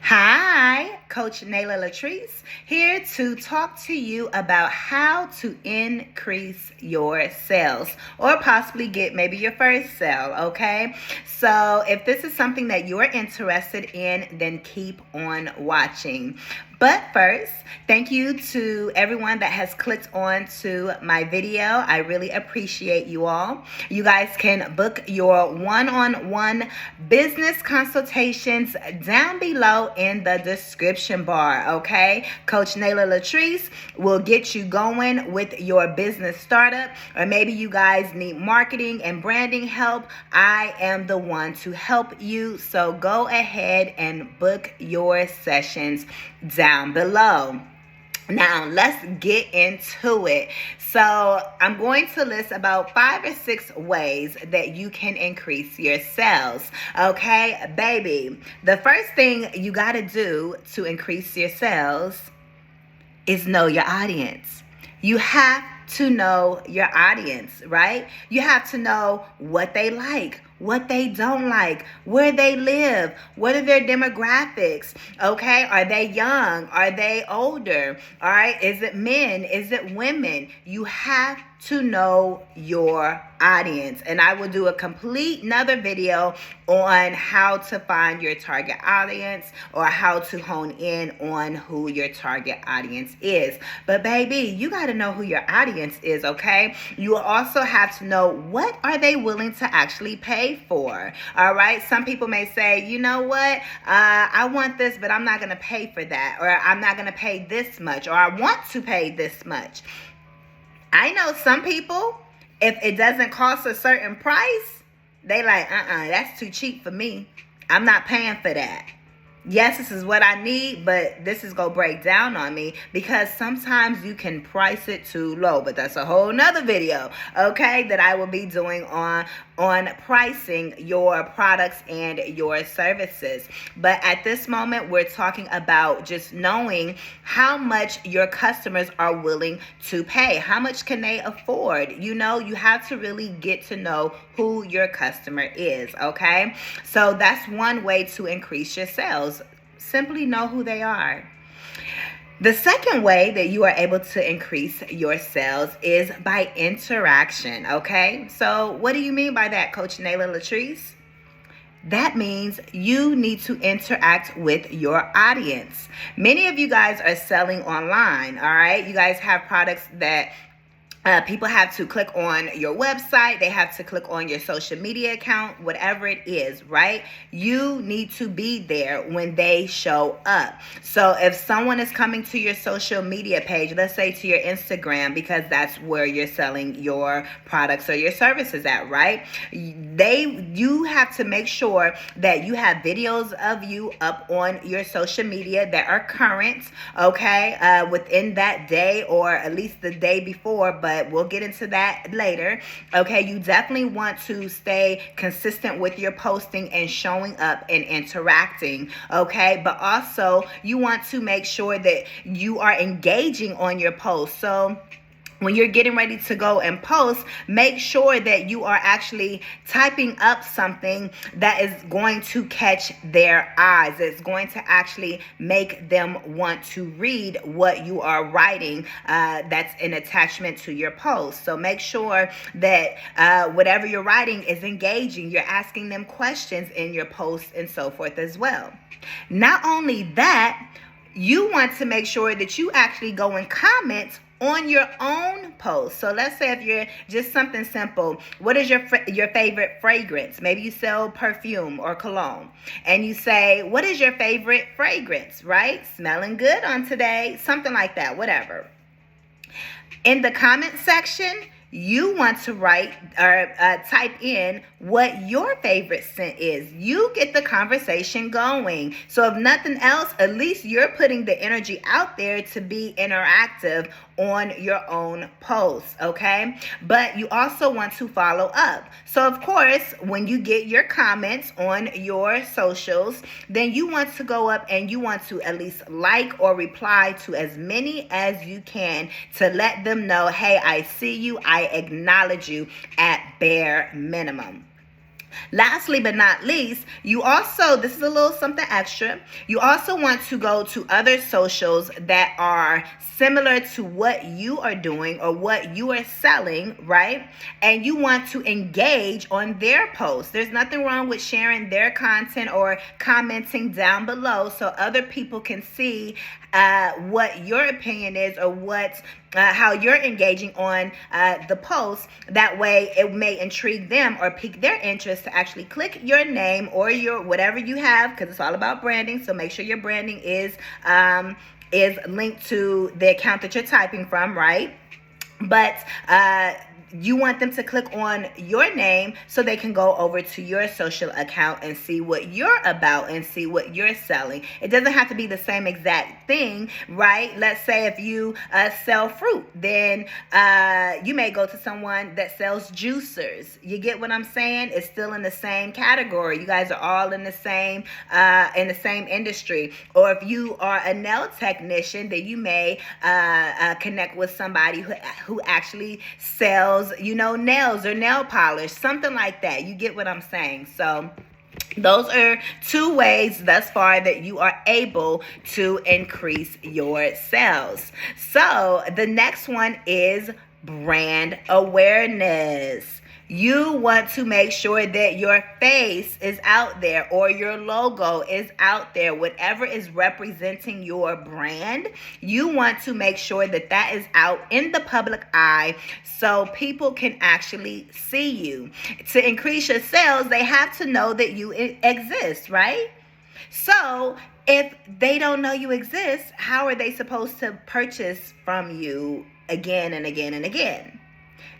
Hi, Coach LATRICE here to talk to you about how to increase your sales or possibly get maybe your first sale, okay? So if this is something that you are interested in, then keep on watching. But first, thank you to everyone that has clicked on to my video. I really appreciate you all. You guys can book your one-on-one business consultations down below in the description bar, okay? Coach LATRICE will get you going with your business startup, or maybe you guys need marketing and branding help. I am the one to help you, so go ahead and book your sessions down below. Now, let's get into it. So, I'm going to list about 5 or 6 ways that you can increase your sales. Okay, baby. The first thing you got to do to increase your sales is know your audience. You have to know your audience, right? You have to know what they like, what they don't like, where they live, what are their demographics, okay? Are they young? Are they older? All right, is it men? Is it women? You have to know your audience. And I will do a complete another video on how to find your target audience or how to hone in on who your target audience is. But baby, you got to know who your audience is, okay? You also have to know what are they willing to actually pay for. All right, some people may say, you know what, I want this, but I'm not going to pay for that, or I'm not going to pay this much, or I want to pay this much. I know some people, if it doesn't cost a certain price, they like, that's too cheap for me. I'm not paying for that. Yes, this is what I need, but this is going to break down on me, because sometimes you can price it too low. But that's a whole nother video, okay, that I will be doing on pricing your products and your services. But at this moment, we're talking about just knowing how much your customers are willing to pay. How much can they afford? You know, you have to really get to know who your customer is, okay? So that's one way to increase your sales. Simply know who they are. The second way that you are able to increase your sales is by interaction, okay? So what do you mean by that, Coach LATRICE? That means you need to interact with your audience. Many of you guys are selling online, all right? You guys have products that people have to click on your website. They have to click on your social media account, whatever it is, right? You need to be there when they show up. So if someone is coming to your social media page, let's say to your Instagram, because that's where you're selling your products or your services at, right? You have to make sure that you have videos of you up on your social media that are current, okay, within that day or at least the day before, but we'll get into that later. Okay, you definitely want to stay consistent with your posting and showing up and interacting, okay? But also, you want to make sure that you are engaging on your post. So when you're getting ready to go and post, make sure that you are actually typing up something that is going to catch their eyes. It's going to actually make them want to read what you are writing that's an attachment to your post. So make sure that whatever you're writing is engaging. You're asking them questions in your post and so forth as well. Not only that, you want to make sure that you actually go and comment on your own post. So let's say if you're just something simple, what is your favorite fragrance? Maybe you sell perfume or cologne, and you say, what is your favorite fragrance, right? Smelling good on today, something like that, whatever. In the comment section, you want to write or type in what your favorite scent is. You get the conversation going. So if nothing else, at least you're putting the energy out there to be interactive on your own posts, okay? But you also want to follow up. So of course, when you get your comments on your socials, then you want to go up and you want to at least like or reply to as many as you can to let them know, hey, I see you, I acknowledge you at bare minimum. Lastly, but not least, you also, this is a little something extra, you also want to go to other socials that are similar to what you are doing or what you are selling, right? And you want to engage on their posts. There's nothing wrong with sharing their content or commenting down below so other people can see what your opinion is or what how you're engaging on the post. That way it may intrigue them or pique their interest to actually click your name or your whatever you have, because it's all about branding. So make sure your branding is linked to the account that you're typing from, right? But you want them to click on your name so they can go over to your social account and see what you're about and see what you're selling. It doesn't have to be the same exact thing, right? Let's say if you sell fruit, then you may go to someone that sells juicers. You get what I'm saying? It's still in the same category. You guys are all in the same industry. Or if you are a nail technician, then you may connect with somebody who actually sells, nails or nail polish, something like that. You get what I'm saying? So those are 2 ways thus far that you are able to increase your sales. So the next one is brand awareness. You want to make sure that your face is out there or your logo is out there, whatever is representing your brand. You want to make sure that that is out in the public eye so people can actually see you. To increase your sales, they have to know that you exist, right? So if they don't know you exist, how are they supposed to purchase from you again and again and again?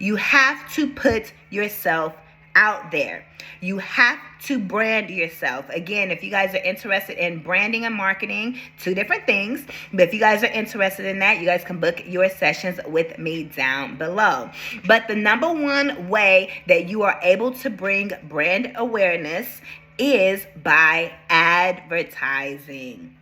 You have to put yourself out there. You have to brand yourself. Again, if you guys are interested in branding and marketing, 2 different things. But if you guys are interested in that, you guys can book your sessions with me down below. But the number 1 way that you are able to bring brand awareness is by advertising.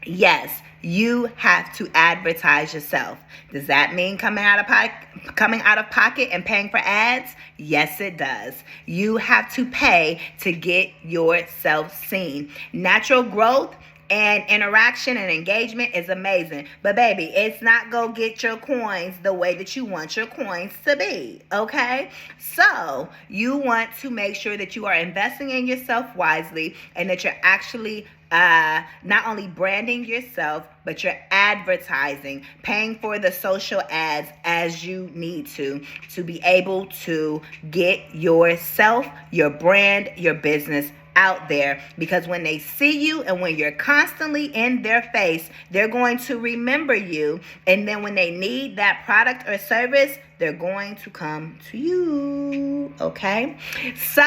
Yes, you have to advertise yourself. Does that mean coming out of pocket and paying for ads? Yes, it does. You have to pay to get yourself seen. Natural growth and interaction and engagement is amazing. But baby, it's not go get your coins the way that you want your coins to be, okay? So you want to make sure that you are investing in yourself wisely and that you're actually not only branding yourself, but you're advertising, paying for the social ads as you need to be able to get yourself, your brand, your business out there. Because when they see you and when you're constantly in their face, they're going to remember you. And then when they need that product or service, they're going to come to you, okay? So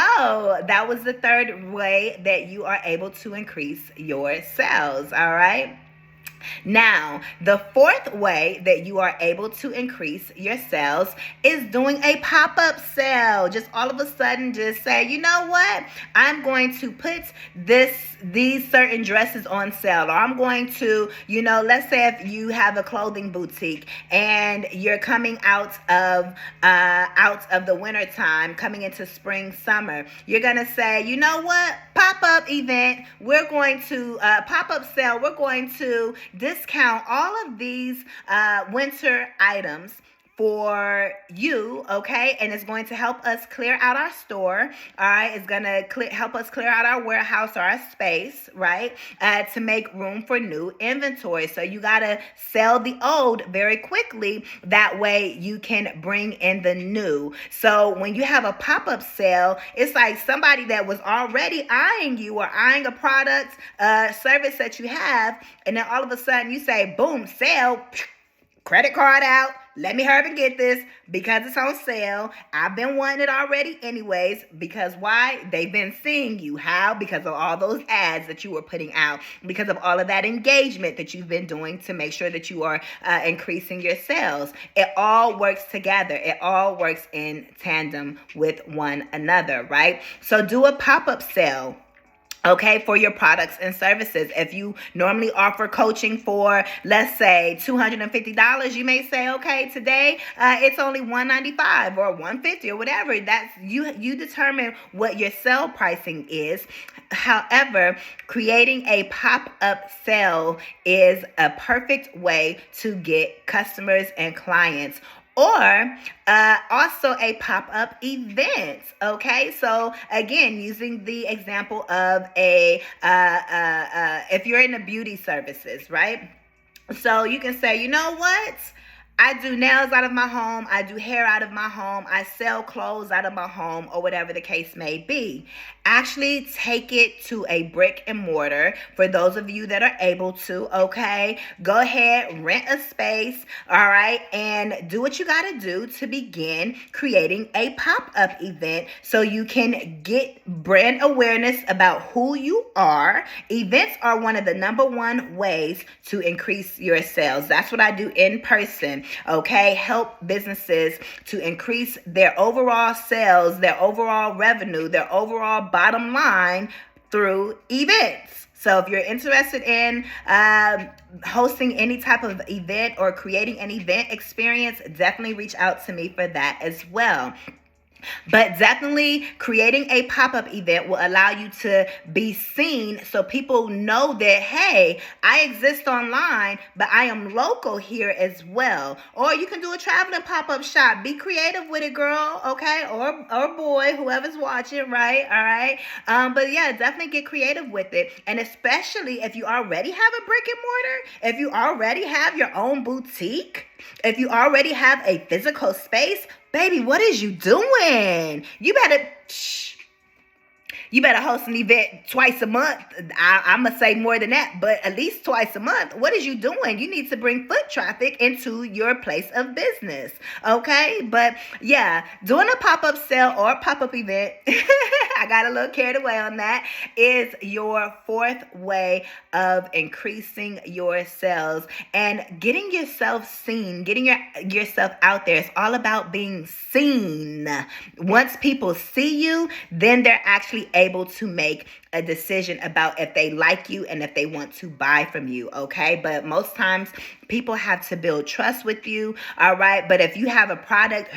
that was the 3rd way that you are able to increase your sales, all right? Now, the 4th way that you are able to increase your sales is doing a pop-up sale. Just all of a sudden just say, you know what? I'm going to put these certain dresses on sale, or I'm going to, let's say if you have a clothing boutique and you're coming out of the winter time, coming into spring, summer, you're going to say, you know what? Pop-up event, we're going to pop-up sale, we're going to discount all of these winter items for you, okay? And it's going to help us clear out our store, all right? It's going to help us clear out our warehouse or our space, right? To make room for new inventory. So you got to sell the old very quickly. That way you can bring in the new. So when you have a pop-up sale, it's like somebody that was already eyeing you or eyeing a product, service that you have, and then all of a sudden you say, boom, sale, credit card out. Let me hurry and get this because it's on sale. I've been wanting it already anyways. Because why? They've been seeing you. How? Because of all those ads that you were putting out. Because of all of that engagement that you've been doing to make sure that you are increasing your sales. It all works together. It all works in tandem with one another, right? So do a pop-up sale. okay, for your products and services. If you normally offer coaching for, let's say, $250, you may say, okay, today it's only $195 or $150 or whatever. That's you determine what your sale pricing is. However, creating a pop-up sale is a perfect way to get customers and clients, or also a pop-up event. Okay, so again, using the example of if you're in the beauty services, right? So you can say, you know what? I do nails out of my home. I do hair out of my home. I sell clothes out of my home, or whatever the case may be. Actually take it to a brick and mortar for those of you that are able to, okay? Go ahead, rent a space, all right? And do what you got to do to begin creating a pop-up event so you can get brand awareness about who you are. Events are one of the number one ways to increase your sales. That's what I do in person. Okay, help businesses to increase their overall sales, their overall revenue, their overall bottom line through events. So if you're interested in hosting any type of event or creating an event experience, definitely reach out to me for that as well. But definitely creating a pop-up event will allow you to be seen so people know that, hey, I exist online, but I am local here as well. Or you can do a traveling pop-up shop. Be creative with it, girl, okay? Or boy, whoever's watching, right? All right? But yeah, definitely get creative with it. And especially if you already have a brick and mortar, if you already have your own boutique, if you already have a physical space, baby, what is you doing? You better host an event twice a month. I'm going to say more than that, but at least twice a month. What is you doing? You need to bring foot traffic into your place of business, okay? But yeah, doing a pop-up sale or pop-up event, I got a little carried away on that, is your fourth way of increasing your sales and getting yourself seen, getting yourself out there. It's all about being seen. Once people see you, then they're actually able to make a decision about if they like you and if they want to buy from you, okay? But most times people have to build trust with you, all right? But if you have a product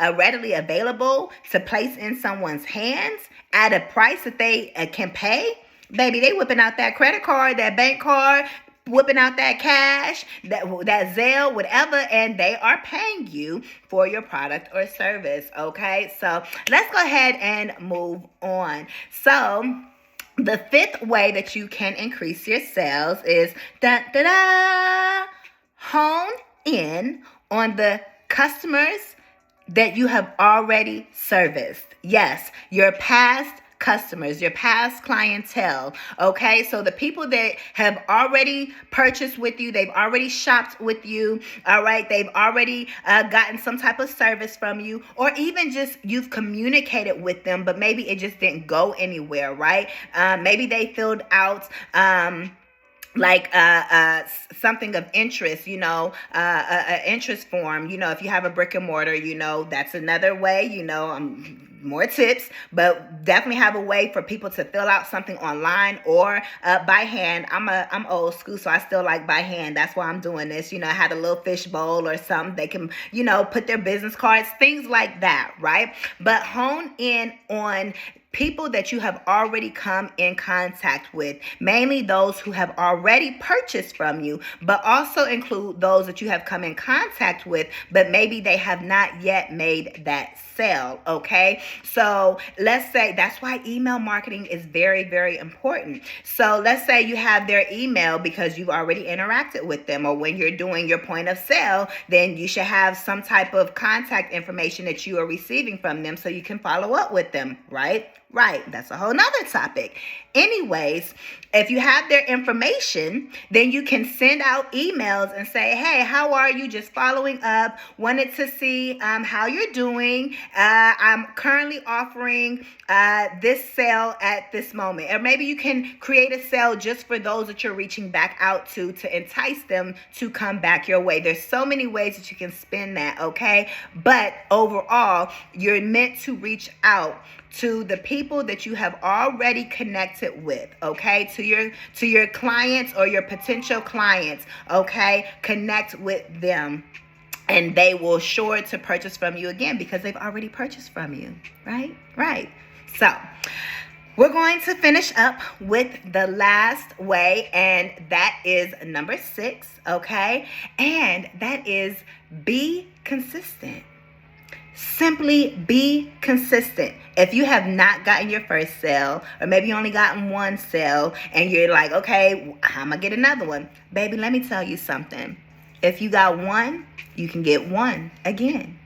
readily available to place in someone's hands at a price that they can pay, baby, they whipping out that credit card, that bank card, whipping out that cash, that Zelle, whatever, and they are paying you for your product or service, okay? So let's go ahead and move on. So the fifth way that you can increase your sales is hone in on the customers that you have already serviced. Yes, your past customers, your past clientele, okay? So the people that have already purchased with you, they've already shopped with you, all right? They've already gotten some type of service from you, or even just you've communicated with them, but maybe it just didn't go anywhere, right? Maybe they filled out something of interest, an interest form, if you have a brick and mortar, that's another way, more tips, but definitely have a way for people to fill out something online or by hand. I'm old school, so I still like by hand. That's why I'm doing this. I had a little fish bowl or something. They can, put their business cards, things like that, right? But hone in on people that you have already come in contact with, mainly those who have already purchased from you, but also include those that you have come in contact with, but maybe they have not yet made that sale, okay? So let's say that's why email marketing is very, very important. So let's say you have their email because you've already interacted with them, or when you're doing your point of sale, then you should have some type of contact information that you are receiving from them so you can follow up with them, right? Right, that's a whole nother topic. Anyways, if you have their information, then you can send out emails and say, hey, how are you? Just following up. Wanted to see how you're doing. I'm currently offering this sale at this moment. Or maybe you can create a sale just for those that you're reaching back out to entice them to come back your way. There's so many ways that you can spin that, okay? But overall, you're meant to reach out to the people people that you have already connected with, okay? To your clients or your potential clients, okay? Connect with them. And they will sure to purchase from you again because they've already purchased from you, right? Right. So we're going to finish up with the last way, and that is number 6, okay? And that is be consistent. Simply be consistent. If you have not gotten your first sale, or maybe you only gotten one sale, and you're like, okay, I'm going to get another one. Baby, let me tell you something. If you got one, you can get one again.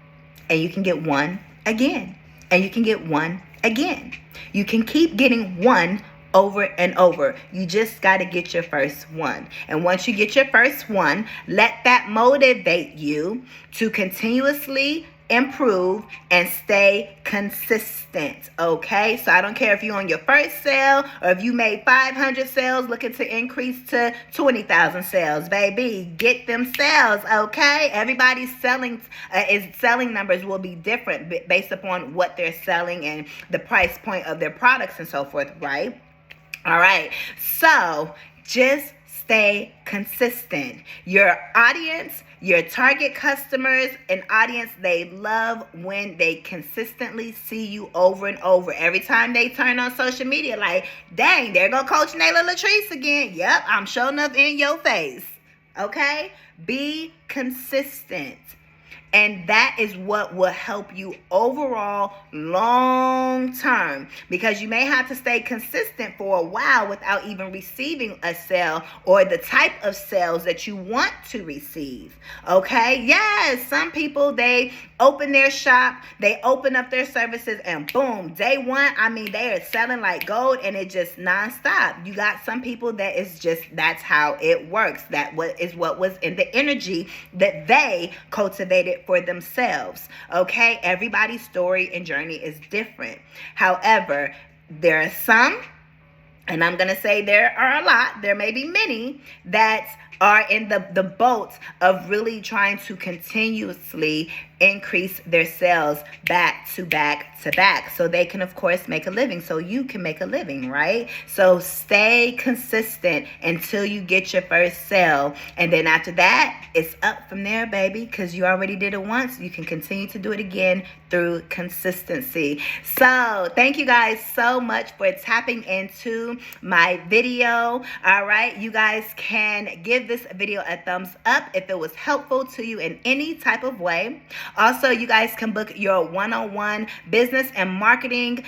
And you can get one again. And you can get one again. You can keep getting one over and over. You just got to get your first one. And once you get your first one, let that motivate you to continuously improve and stay consistent, okay? So I don't care if you're on your first sale or if you made 500 sales looking to increase to 20,000 sales, baby, get them sales, okay? Everybody's selling numbers will be different based upon what they're selling and the price point of their products and so forth, right? All right, so just stay consistent. Your audience, your target customers and audience, they love when they consistently see you over and over. Every time they turn on social media, like, dang, there go Coach Nayla Latrice again. Yep, I'm showing up in your face. Okay? Be consistent. And that is what will help you overall long term, because you may have to stay consistent for a while without even receiving a sale or the type of sales that you want to receive. Okay? Yes, some people, they open their shop, they open up their services, and boom, day one, I mean, they are selling like gold, and it just nonstop. You got some people that is just, that's how it works. That is what was in the energy that they cultivated for themselves. Okay? Everybody's story and journey is different. However, there are some, and I'm going to say there are a lot, there may be many, that are in the boat of really trying to continuously increase their sales back to back to back so they can, of course, make a living, so you can make a living, right? So stay consistent until you get your first sale, and then after that, it's up from there, baby, because you already did it once. You can continue to do it again through consistency. So thank you guys so much for tapping into my video. All right, you guys can give this video a thumbs up if it was helpful to you in any type of way. Also, you guys can book your one-on-one business and marketing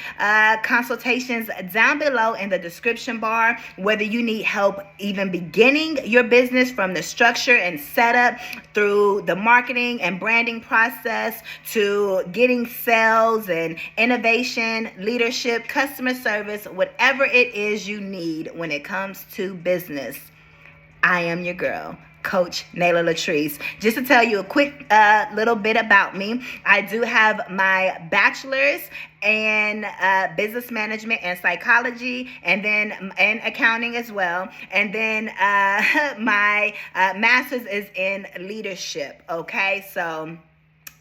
consultations down below in the description bar, whether you need help even beginning your business from the structure and setup through the marketing and branding process to getting sales and innovation, leadership, customer service, whatever it is you need when it comes to business. I am your girl, Coach Nayla Latrice. Just to tell you a quick little bit about me, I do have my bachelor's in business management and psychology, and then in accounting as well. And then my master's is in leadership. Okay, so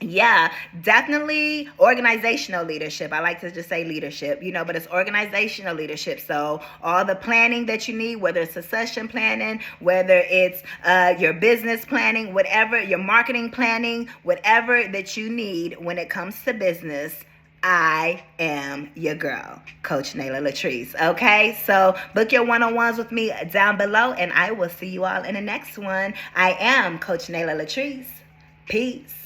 yeah, definitely organizational leadership. I like to just say leadership, but it's organizational leadership. So all the planning that you need, whether it's succession planning, whether it's your business planning, whatever, your marketing planning, whatever that you need when it comes to business, I am your girl, Coach Nayla Latrice. Okay, so book your one-on-ones with me down below, and I will see you all in the next one. I am Coach Nayla Latrice. Peace.